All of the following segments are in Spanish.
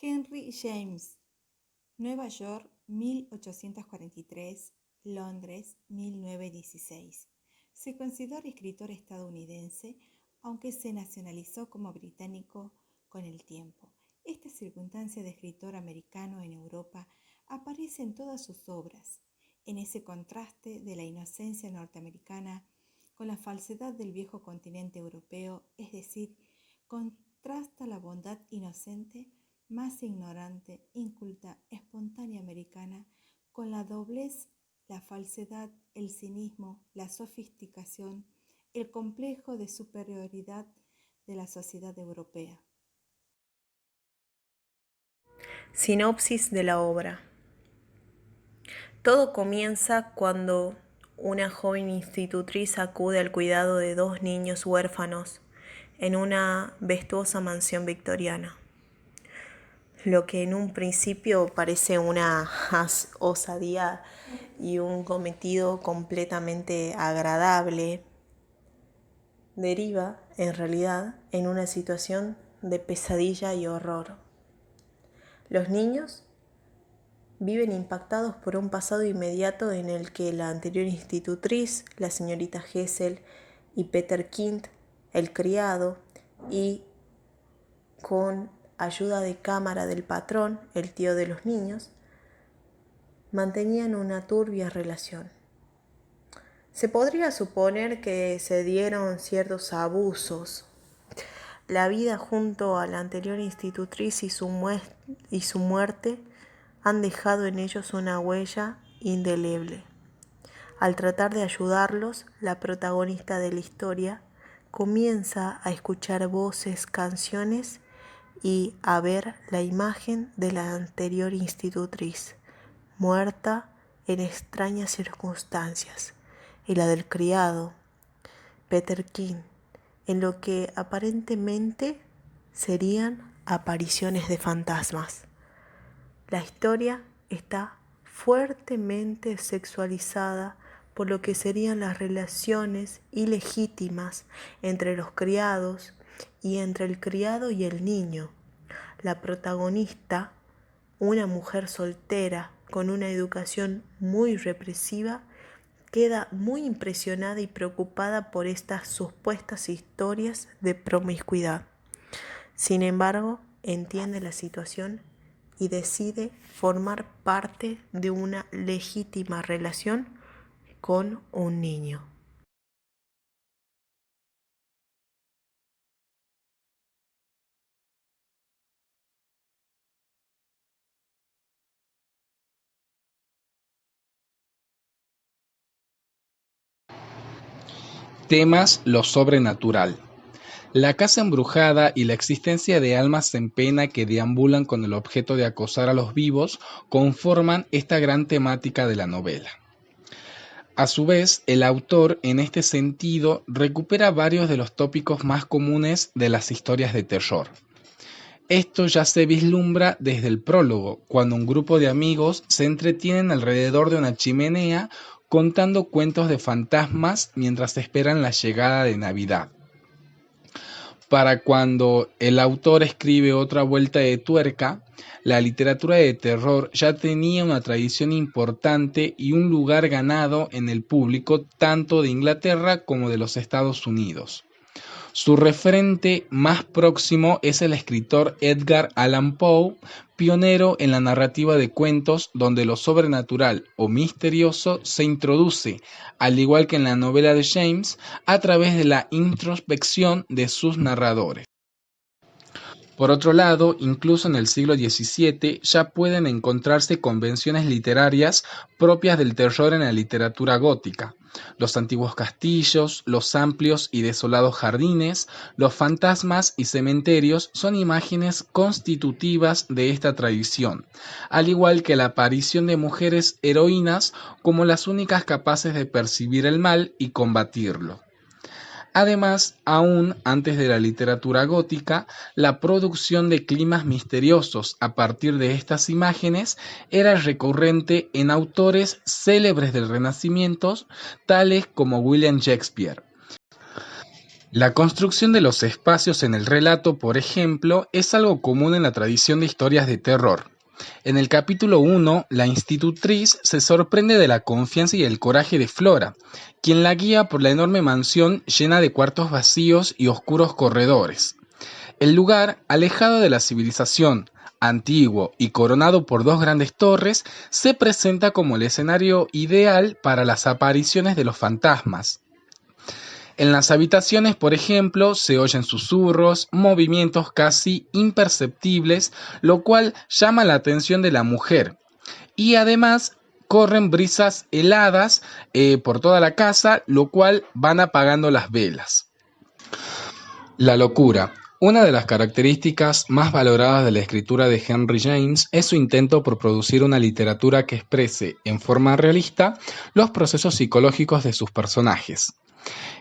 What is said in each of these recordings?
Henry James, Nueva York, 1843, Londres, 1916. Se considera escritor estadounidense, aunque se nacionalizó como británico con el tiempo. Esta circunstancia de escritor americano en Europa aparece en todas sus obras, en ese contraste de la inocencia norteamericana con la falsedad del viejo continente europeo, es decir, contrasta la bondad inocente, más ignorante, inculta, espontánea americana, con la doblez, la falsedad, el cinismo, la sofisticación, el complejo de superioridad de la sociedad europea. Sinopsis de la obra. Todo comienza cuando una joven institutriz acude al cuidado de dos niños huérfanos en una vetuosa mansión victoriana. Lo que en un principio parece una osadía y un cometido completamente agradable, deriva, en realidad, en una situación de pesadilla y horror. Los niños viven impactados por un pasado inmediato en el que la anterior institutriz, la señorita Hessel, y Peter Quint, el criado, y con ayuda de cámara del patrón, el tío de los niños, mantenían una turbia relación. Se podría suponer que se dieron ciertos abusos. La vida junto a la anterior institutriz y su muerte han dejado en ellos una huella indeleble. Al tratar de ayudarlos, la protagonista de la historia comienza a escuchar voces, canciones y a ver la imagen de la anterior institutriz, muerta en extrañas circunstancias, y la del criado, Peter King, en lo que aparentemente serían apariciones de fantasmas. La historia está fuertemente sexualizada por lo que serían las relaciones ilegítimas entre los criados y entre el criado y el niño. La protagonista, una mujer soltera con una educación muy represiva, queda muy impresionada y preocupada por estas supuestas historias de promiscuidad. Sin embargo, entiende la situación y decide formar parte de una legítima relación con un niño. Temas: lo sobrenatural. La casa embrujada y la existencia de almas en pena que deambulan con el objeto de acosar a los vivos conforman esta gran temática de la novela. A su vez, el autor, en este sentido, recupera varios de los tópicos más comunes de las historias de terror. Esto ya se vislumbra desde el prólogo, cuando un grupo de amigos se entretienen alrededor de una chimenea contando cuentos de fantasmas mientras esperan la llegada de Navidad. Para cuando el autor escribe Otra vuelta de tuerca, la literatura de terror ya tenía una tradición importante y un lugar ganado en el público tanto de Inglaterra como de los Estados Unidos. Su referente más próximo es el escritor Edgar Allan Poe, pionero en la narrativa de cuentos donde lo sobrenatural o misterioso se introduce, al igual que en la novela de James, a través de la introspección de sus narradores. Por otro lado, incluso en el siglo XVII ya pueden encontrarse convenciones literarias propias del terror en la literatura gótica. Los antiguos castillos, los amplios y desolados jardines, los fantasmas y cementerios son imágenes constitutivas de esta tradición, al igual que la aparición de mujeres heroínas como las únicas capaces de percibir el mal y combatirlo. Además, aún antes de la literatura gótica, la producción de climas misteriosos a partir de estas imágenes era recurrente en autores célebres del Renacimiento, tales como William Shakespeare. La construcción de los espacios en el relato, por ejemplo, es algo común en la tradición de historias de terror. En el capítulo 1, la institutriz se sorprende de la confianza y el coraje de Flora, quien la guía por la enorme mansión llena de cuartos vacíos y oscuros corredores. El lugar, alejado de la civilización, antiguo y coronado por dos grandes torres, se presenta como el escenario ideal para las apariciones de los fantasmas. En las habitaciones, por ejemplo, se oyen susurros, movimientos casi imperceptibles, lo cual llama la atención de la mujer. Y además corren brisas heladas por toda la casa, lo cual van apagando las velas. La locura. Una de las características más valoradas de la escritura de Henry James es su intento por producir una literatura que exprese, en forma realista, los procesos psicológicos de sus personajes.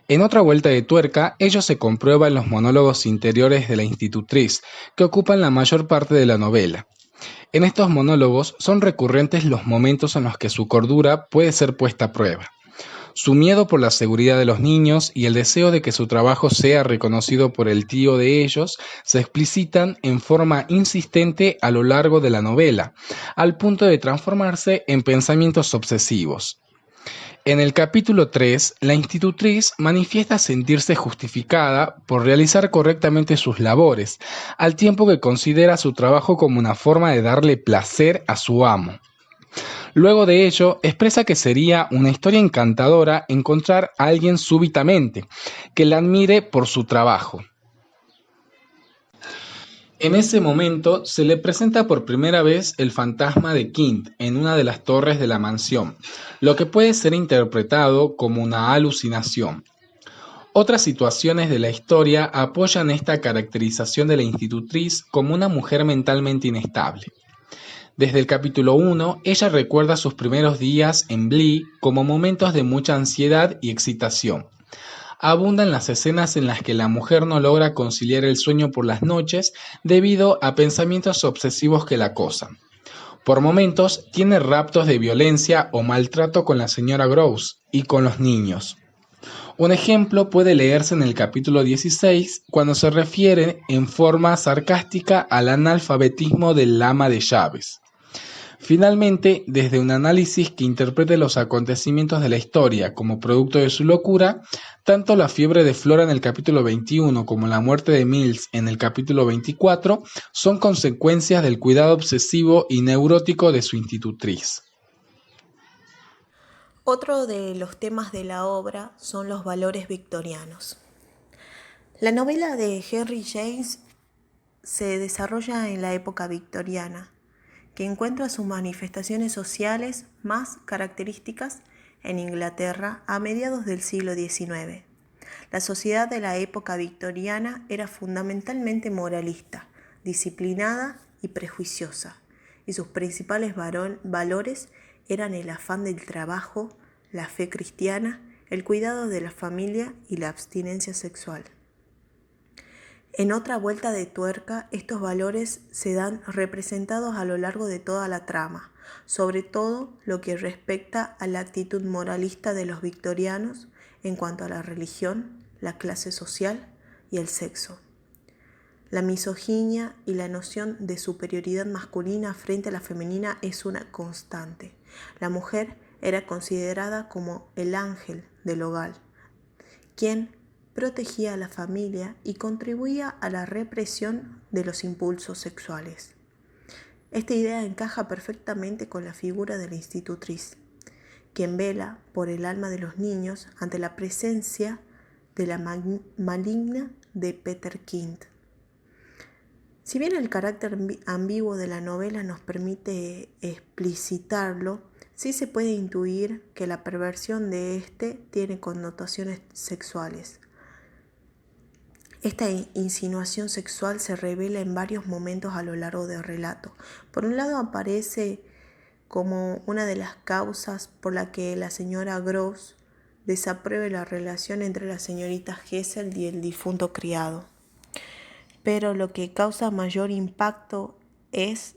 En otra vuelta de tuerca, ello se comprueba en los monólogos interiores de la institutriz, que ocupan la mayor parte de la novela. En estos monólogos son recurrentes los momentos en los que su cordura puede ser puesta a prueba. Su miedo por la seguridad de los niños y el deseo de que su trabajo sea reconocido por el tío de ellos se explicitan en forma insistente a lo largo de la novela, al punto de transformarse en pensamientos obsesivos. En el capítulo 3, la institutriz manifiesta sentirse justificada por realizar correctamente sus labores, al tiempo que considera su trabajo como una forma de darle placer a su amo. Luego de ello, expresa que sería una historia encantadora encontrar a alguien súbitamente que la admire por su trabajo. En ese momento se le presenta por primera vez el fantasma de Quint en una de las torres de la mansión, lo que puede ser interpretado como una alucinación. Otras situaciones de la historia apoyan esta caracterización de la institutriz como una mujer mentalmente inestable. Desde el capítulo 1, ella recuerda sus primeros días en Blee como momentos de mucha ansiedad y excitación. Abundan las escenas en las que la mujer no logra conciliar el sueño por las noches debido a pensamientos obsesivos que la acosan. Por momentos tiene raptos de violencia o maltrato con la señora Grouse y con los niños. Un ejemplo puede leerse en el capítulo 16 cuando se refiere en forma sarcástica al analfabetismo del ama de llaves. Finalmente, desde un análisis que interprete los acontecimientos de la historia como producto de su locura, tanto la fiebre de Flora en el capítulo 21 como la muerte de Mills en el capítulo 24 son consecuencias del cuidado obsesivo y neurótico de su institutriz. Otro de los temas de la obra son los valores victorianos. La novela de Henry James se desarrolla en la época victoriana, que encuentra sus manifestaciones sociales más características en Inglaterra a mediados del siglo XIX. La sociedad de la época victoriana era fundamentalmente moralista, disciplinada y prejuiciosa, y sus principales valores eran el afán del trabajo, la fe cristiana, el cuidado de la familia y la abstinencia sexual. En otra vuelta de tuerca, estos valores se dan representados a lo largo de toda la trama, sobre todo lo que respecta a la actitud moralista de los victorianos en cuanto a la religión, la clase social y el sexo. La misoginia y la noción de superioridad masculina frente a la femenina es una constante. La mujer era considerada como el ángel del hogar, quien protegía a la familia y contribuía a la represión de los impulsos sexuales. Esta idea encaja perfectamente con la figura de la institutriz, quien vela por el alma de los niños ante la presencia de la maligna de Peter Quint. Si bien el carácter ambiguo de la novela nos permite explicitarlo, sí se puede intuir que la perversión de este tiene connotaciones sexuales. Esta insinuación sexual se revela en varios momentos a lo largo del relato. Por un lado aparece como una de las causas por la que la señora Grouse desapruebe la relación entre la señorita Hessel y el difunto criado. Pero lo que causa mayor impacto es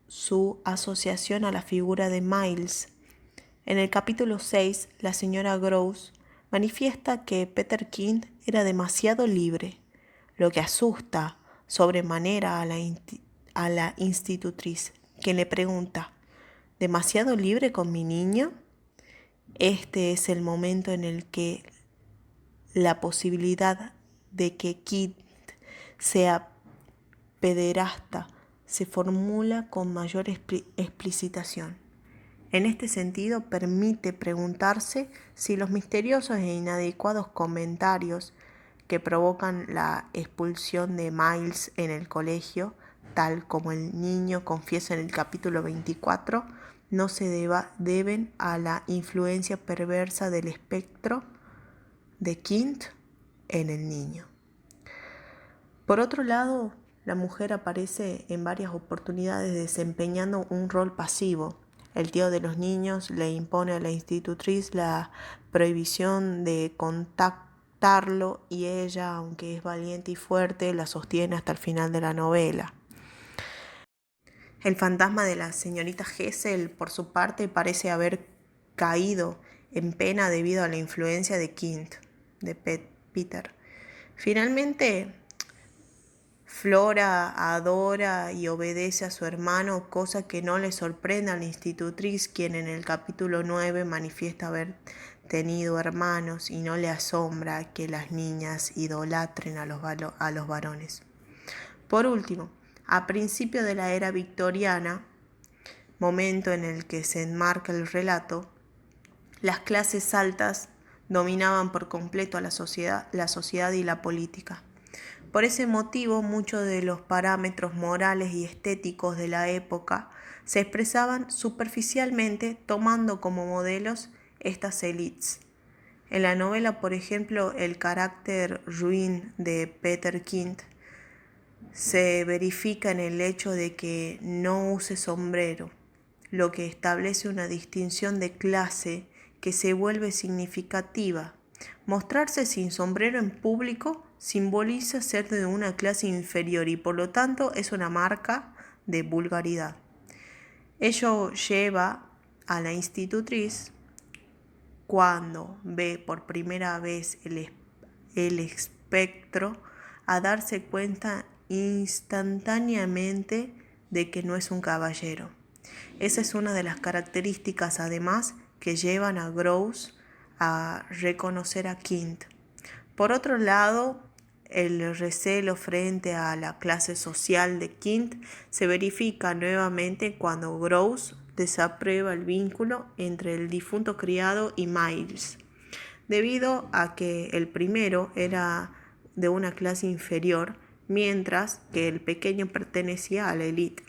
su asociación a la figura de Miles. En el capítulo 6, la señora Grouse manifiesta que Peter Quint era demasiado libre, lo que asusta sobremanera a la institutriz, quien le pregunta: ¿demasiado libre con mi niño? Este es el momento en el que la posibilidad de que Quint sea pederasta se formula con mayor explicitación. En este sentido, permite preguntarse si los misteriosos e inadecuados comentarios que provocan la expulsión de Miles en el colegio, tal como el niño confiesa en el capítulo 24, no se deben a la influencia perversa del espectro de Quint en el niño. Por otro lado, la mujer aparece en varias oportunidades desempeñando un rol pasivo. El tío de los niños le impone a la institutriz la prohibición de contactarlo y ella, aunque es valiente y fuerte, la sostiene hasta el final de la novela. El fantasma de la señorita Hessel, por su parte, parece haber caído en pena debido a la influencia de Quint, de Peter. Finalmente, Flora adora y obedece a su hermano, cosa que no le sorprende a la institutriz, quien en el capítulo 9 manifiesta haber tenido hermanos, y no le asombra que las niñas idolatren a los varones. Por último, a principio de la era victoriana, momento en el que se enmarca el relato, las clases altas dominaban por completo a la sociedad y la política. Por ese motivo, muchos de los parámetros morales y estéticos de la época se expresaban superficialmente, tomando como modelos estas élites. En la novela, por ejemplo, el carácter ruin de Peter Quint se verifica en el hecho de que no use sombrero, lo que establece una distinción de clase que se vuelve significativa. Mostrarse sin sombrero en público simboliza ser de una clase inferior y por lo tanto es una marca de vulgaridad. Ello lleva a la institutriz, cuando ve por primera vez el espectro, a darse cuenta instantáneamente de que no es un caballero. Esa es una de las características, además, que llevan a Grouse a reconocer a Quint. Por otro lado, el recelo frente a la clase social de Quint se verifica nuevamente cuando Grouse desaprueba el vínculo entre el difunto criado y Miles, debido a que el primero era de una clase inferior, mientras que el pequeño pertenecía a la élite.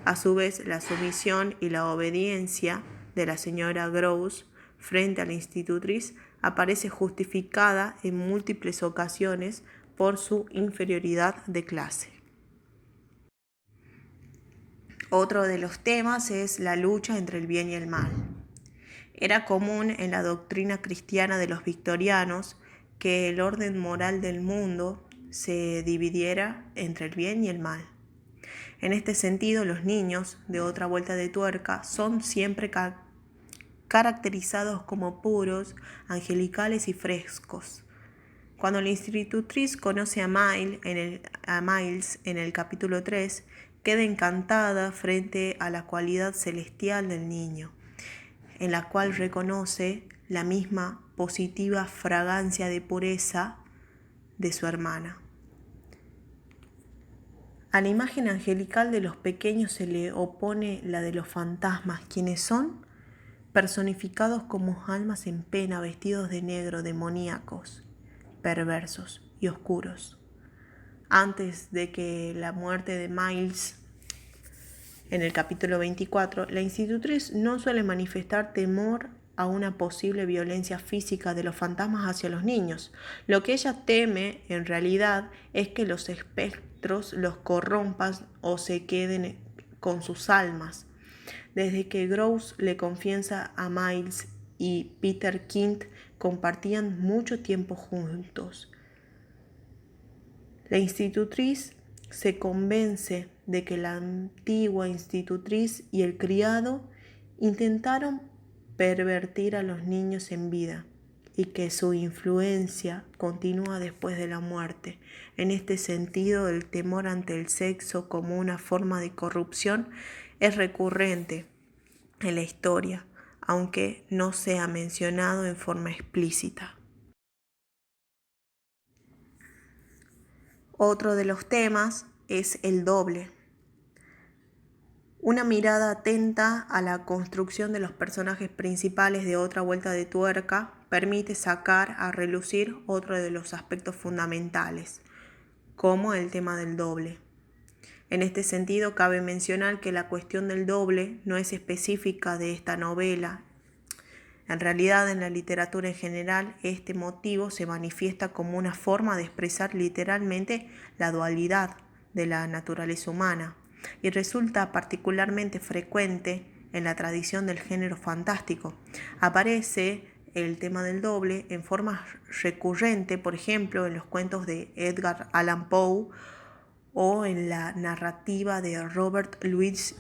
A su vez, la sumisión y la obediencia de la señora Grouse frente a la institutriz aparece justificada en múltiples ocasiones por su inferioridad de clase. Otro de los temas es la lucha entre el bien y el mal. Era común en la doctrina cristiana de los victorianos que el orden moral del mundo se dividiera entre el bien y el mal. En este sentido, los niños, de otra vuelta de tuerca, son siempre caracterizados como puros, angelicales y frescos. Cuando la institutriz conoce a Miles en el capítulo 3, queda encantada frente a la cualidad celestial del niño, en la cual reconoce la misma positiva fragancia de pureza de su hermana. A la imagen angelical de los pequeños se le opone la de los fantasmas, quienes son personificados como almas en pena, vestidos de negro, demoníacos, perversos y oscuros. Antes de que la muerte de Miles, en el capítulo 24, la institutriz no suele manifestar temor a una posible violencia física de los fantasmas hacia los niños. Lo que ella teme, en realidad, es que los espectros los corrompan o se queden con sus almas. Desde que Grouse le confiesa a Miles y Peter Quint compartían mucho tiempo juntos. La institutriz se convence de que la antigua institutriz y el criado intentaron pervertir a los niños en vida y que su influencia continúa después de la muerte. En este sentido, el temor ante el sexo como una forma de corrupción es recurrente en la historia, aunque no sea mencionado en forma explícita. Otro de los temas es el doble. Una mirada atenta a la construcción de los personajes principales de Otra Vuelta de Tuerca permite sacar a relucir otro de los aspectos fundamentales, como el tema del doble. En este sentido, cabe mencionar que la cuestión del doble no es específica de esta novela. En realidad, en la literatura en general, este motivo se manifiesta como una forma de expresar literalmente la dualidad de la naturaleza humana y resulta particularmente frecuente en la tradición del género fantástico. Aparece el tema del doble en forma recurrente, por ejemplo, en los cuentos de Edgar Allan Poe o en la narrativa de Robert Louis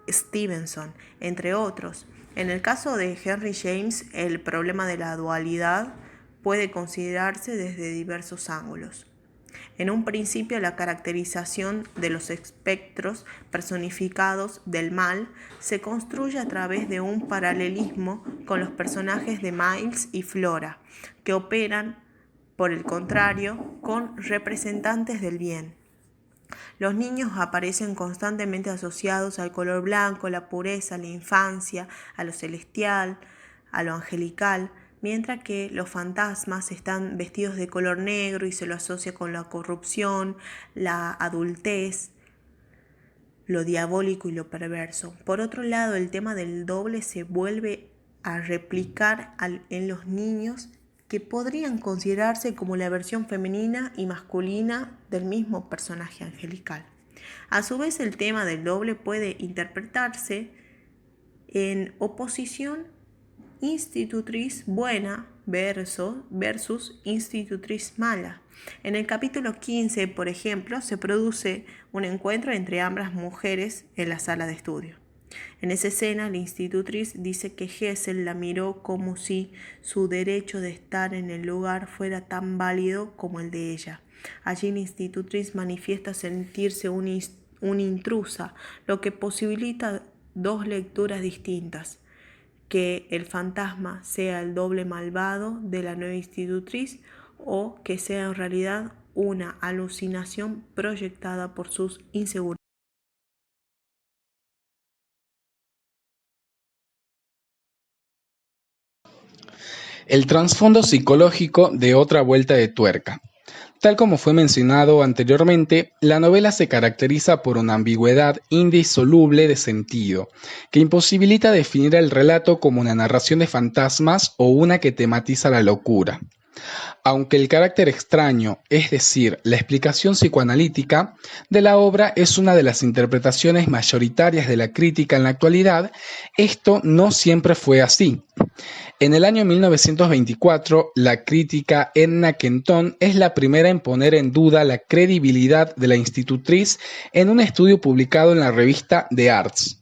Stevenson, entre otros. En el caso de Henry James, el problema de la dualidad puede considerarse desde diversos ángulos. En un principio, la caracterización de los espectros personificados del mal se construye a través de un paralelismo con los personajes de Miles y Flora, que operan, por el contrario, con representantes del bien. Los niños aparecen constantemente asociados al color blanco, la pureza, la infancia, a lo celestial, a lo angelical, mientras que los fantasmas están vestidos de color negro y se lo asocia con la corrupción, la adultez, lo diabólico y lo perverso. Por otro lado, el tema del doble se vuelve a replicar en los niños, que podrían considerarse como la versión femenina y masculina del mismo personaje angelical. A su vez, el tema del doble puede interpretarse en oposición institutriz buena versus institutriz mala. En el capítulo 15, por ejemplo, se produce un encuentro entre ambas mujeres en la sala de estudio. En esa escena, la institutriz dice que Gesell la miró como si su derecho de estar en el lugar fuera tan válido como el de ella. Allí la institutriz manifiesta sentirse una intrusa, lo que posibilita dos lecturas distintas: que el fantasma sea el doble malvado de la nueva institutriz o que sea en realidad una alucinación proyectada por sus inseguridades. El trasfondo psicológico de Otra Vuelta de Tuerca. Tal como fue mencionado anteriormente, la novela se caracteriza por una ambigüedad indisoluble de sentido, que imposibilita definir el relato como una narración de fantasmas o una que tematiza la locura. Aunque el carácter extraño, es decir, la explicación psicoanalítica de la obra es una de las interpretaciones mayoritarias de la crítica en la actualidad, esto no siempre fue así. En el año 1924, la crítica Edna Kenton es la primera en poner en duda la credibilidad de la institutriz en un estudio publicado en la revista The Arts.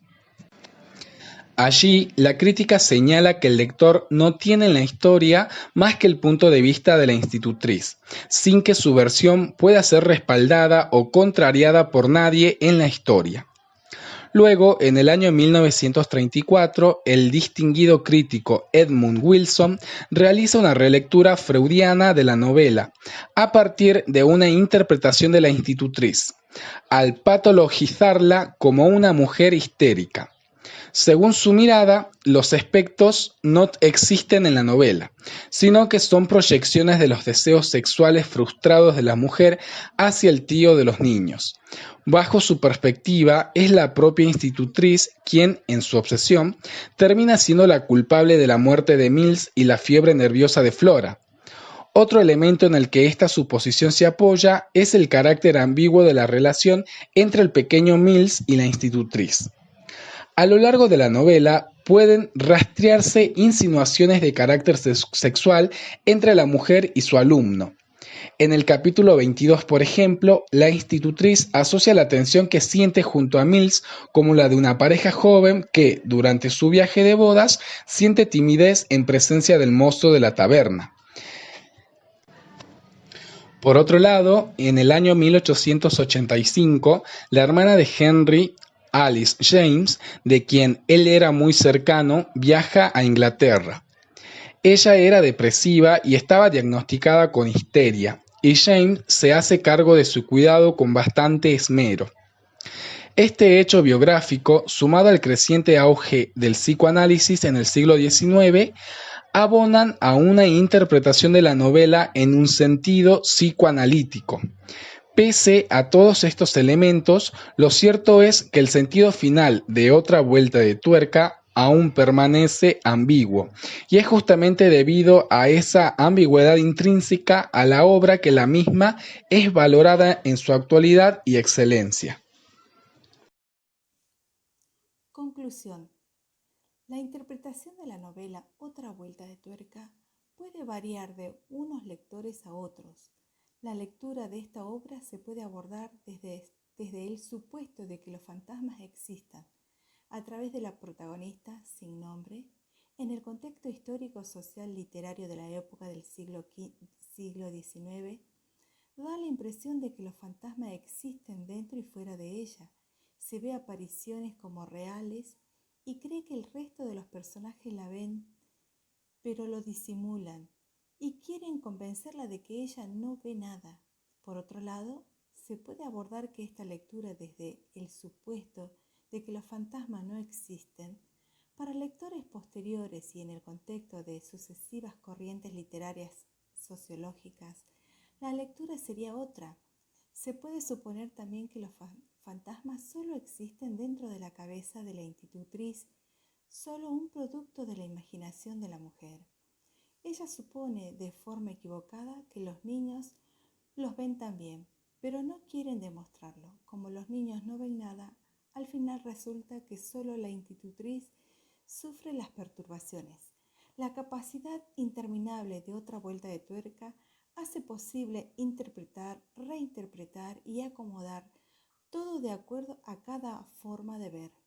Allí, la crítica señala que el lector no tiene en la historia más que el punto de vista de la institutriz, sin que su versión pueda ser respaldada o contrariada por nadie en la historia. Luego, en el año 1934, el distinguido crítico Edmund Wilson realiza una relectura freudiana de la novela, a partir de una interpretación de la institutriz, al patologizarla como una mujer histérica. Según su mirada, los espectros no existen en la novela, sino que son proyecciones de los deseos sexuales frustrados de la mujer hacia el tío de los niños. Bajo su perspectiva, es la propia institutriz quien, en su obsesión, termina siendo la culpable de la muerte de Mills y la fiebre nerviosa de Flora. Otro elemento en el que esta suposición se apoya es el carácter ambiguo de la relación entre el pequeño Mills y la institutriz. A lo largo de la novela pueden rastrearse insinuaciones de carácter sexual entre la mujer y su alumno. En el capítulo 22, por ejemplo, la institutriz asocia la tensión que siente junto a Mills como la de una pareja joven que, durante su viaje de bodas, siente timidez en presencia del mozo de la taberna. Por otro lado, en el año 1885, la hermana de Henry, Alice James, de quien él era muy cercano, viaja a Inglaterra. Ella era depresiva y estaba diagnosticada con histeria, y James se hace cargo de su cuidado con bastante esmero. Este hecho biográfico, sumado al creciente auge del psicoanálisis en el siglo XIX, abonan a una interpretación de la novela en un sentido psicoanalítico. Pese a todos estos elementos, lo cierto es que el sentido final de Otra vuelta de tuerca aún permanece ambiguo, y es justamente debido a esa ambigüedad intrínseca a la obra que la misma es valorada en su actualidad y excelencia. Conclusión. La interpretación de la novela Otra vuelta de tuerca puede variar de unos lectores a otros. La lectura de esta obra se puede abordar desde el supuesto de que los fantasmas existan, a través de la protagonista sin nombre, en el contexto histórico, social, literario de la época del siglo XIX, da la impresión de que los fantasmas existen dentro y fuera de ella. Se ve apariciones como reales y cree que el resto de los personajes la ven, pero lo disimulan y quieren convencerla de que ella no ve nada. Por otro lado, se puede abordar que esta lectura desde el supuesto de que los fantasmas no existen, para lectores posteriores y en el contexto de sucesivas corrientes literarias sociológicas, la lectura sería otra. Se puede suponer también que los fantasmas solo existen dentro de la cabeza de la institutriz, solo un producto de la imaginación de la mujer. Ella supone de forma equivocada que los niños los ven también, pero no quieren demostrarlo. Como los niños no ven nada, al final resulta que solo la institutriz sufre las perturbaciones. La capacidad interminable de Otra vuelta de tuerca hace posible interpretar, reinterpretar y acomodar todo de acuerdo a cada forma de ver.